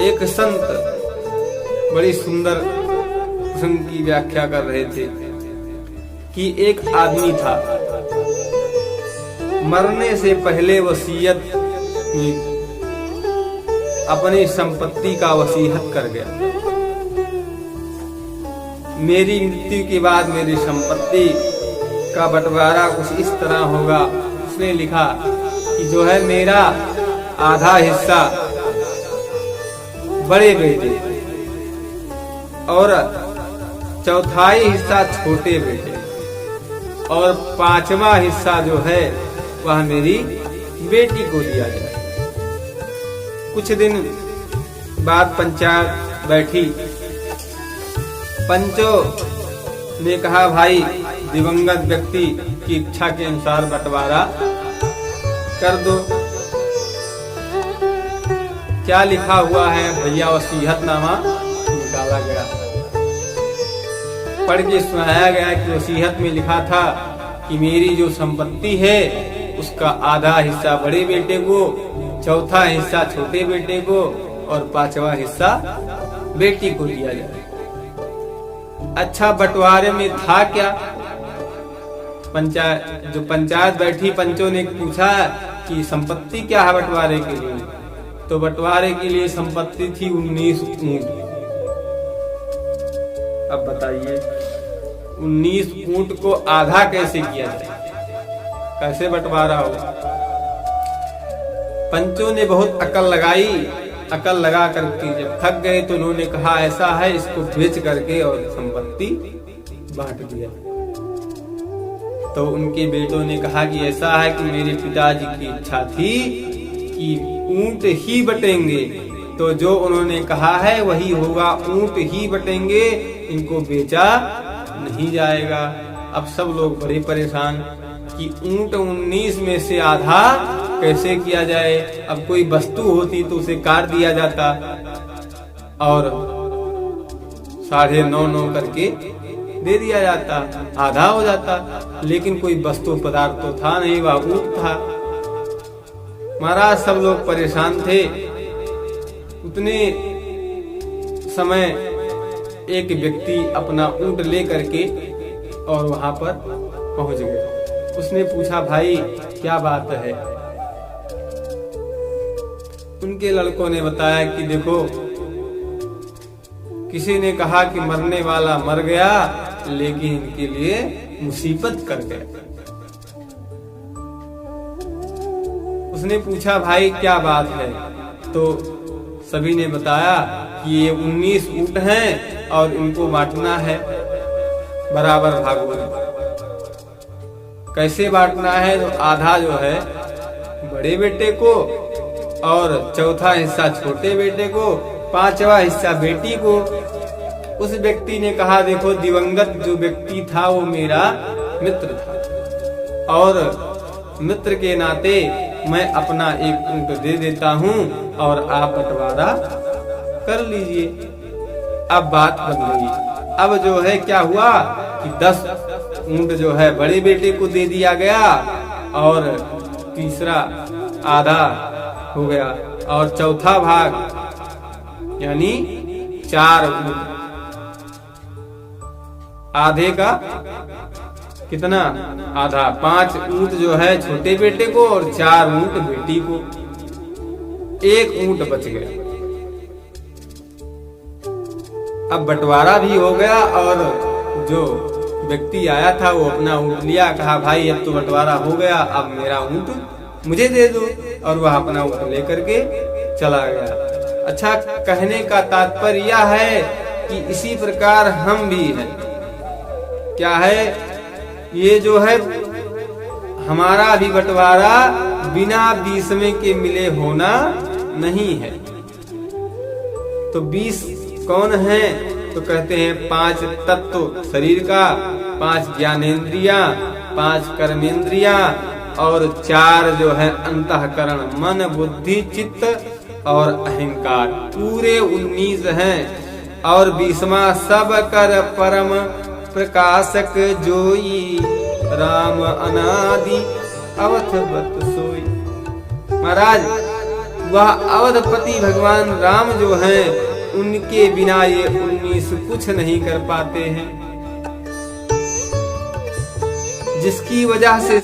एक संत बड़ी सुंदर प्रसंग की व्याख्या कर रहे थे कि एक आदमी था, मरने से पहले वसीयत में अपनी संपत्ति का वसीयत कर गया। मेरी मृत्यु के बाद मेरी संपत्ति का बंटवारा कुछ इस तरह होगा। उसने लिखा कि जो है मेरा आधा हिस्सा बड़े बेटे और चौथाई हिस्सा छोटे बेटे और पांचवा हिस्सा जो है वह मेरी बेटी को दिया जाए। कुछ दिन बाद पंचायत बैठी। पंचों ने कहा, भाई दिवंगत व्यक्ति की इच्छा के अनुसार बंटवारा कर दो। क्या लिखा हुआ है भैया? वसीयतनामा निकाला गया, पढ़ के सुनाया गया कि वसीयत में लिखा था कि मेरी जो संपत्ति है उसका आधा हिस्सा बड़े बेटे को, चौथा हिस्सा छोटे बेटे को और पांचवा हिस्सा बेटी को दिया जाए। अच्छा, बंटवारे में था क्या? पंचायत बैठी, पंचों ने पूछा कि संपत्ति क्या है बंटवारे के लिए? तो बंटवारे के लिए संपत्ति थी 19 ऊंट। अब बताइए 19 ऊंट को आधा कैसे किया जाए, कैसे बंटवारा हो? पंचों ने बहुत अकल लगाई। अकल लगा करके जब थक गए तो उन्होंने कहा, ऐसा है इसको बेच करके और संपत्ति बांट दिया। तो उनके बेटों ने कहा कि ऐसा है कि मेरे पिताजी की इच्छा थी कि ऊंट ही बटेंगे, तो जो उन्होंने कहा है वही होगा, ऊंट ही बटेंगे, इनको बेचा नहीं जाएगा। अब सब लोग बड़े परेशान कि ऊंट 19 में से आधा कैसे किया जाए। अब कोई वस्तु होती तो उसे काट दिया जाता और 9.5 करके दे दिया जाता, आधा हो जाता। लेकिन कोई वस्तु पदार्थ तो था नहीं, वह ऊंट था। महाराज सब लोग परेशान थे। उतने समय एक व्यक्ति अपना ऊंट ले करके और वहां पर पहुंच गया। उसने पूछा, भाई क्या बात है? उनके लड़कों ने बताया कि देखो, किसी ने कहा कि मरने वाला मर गया, लेकिन इनके लिए मुसीबत कर गया। उसने पूछा, भाई क्या बात है? तो सभी ने बताया कि ये 19 ऊंट हैं और इनको बांटना है बराबर भागों में। कैसे बांटना है? तो आधा जो है बड़े बेटे को और चौथा हिस्सा छोटे बेटे को, पांचवा हिस्सा बेटी को। उस व्यक्ति ने कहा, देखो दिवंगत जो व्यक्ति था वो मेरा मित्र था और मित्र के नाते मैं अपना एक ऊंट दे देता हूँ और आप बंटवारा कर लीजिए। अब बात बन गई। अब जो है क्या हुआ कि 10 ऊंट जो है बड़े बेटे को दे दिया गया और तीसरा आधा हो गया और चौथा भाग यानी 4 ऊंट, आधे का कितना? आधा। 5 ऊंट जो है छोटे बेटे को और 4 ऊंट बेटी को। 1 ऊंट बच गया। अब बंटवारा भी हो गया और जो व्यक्ति आया था वो अपना ऊंट लिया। कहा, भाई अब तो बंटवारा हो गया, अब मेरा ऊंट मुझे दे दो। और वह अपना ऊंट लेकर के चला गया। अच्छा, कहने का तात्पर्य यह है कि इसी प्रकार हम भी हैं। क्या है? ये जो है हमारा भी बंटवारा बिना बीसवें के मिले होना नहीं है। तो 20 कौन है? तो कहते हैं 5 तत्व शरीर का, 5 ज्ञानेंद्रियां, 5 कर्मेंद्रियां और 4 जो है अंतःकरण, मन बुद्धि चित्त और अहंकार। पूरे 19 हैं और 20वां सब कर परम प्रकाशक जोई, राम अनादि अवथ बत सोई। महाराज वह अवधपति भगवान राम जो हैं, उनके बिना ये 19 कुछ नहीं कर पाते हैं, जिसकी वजह से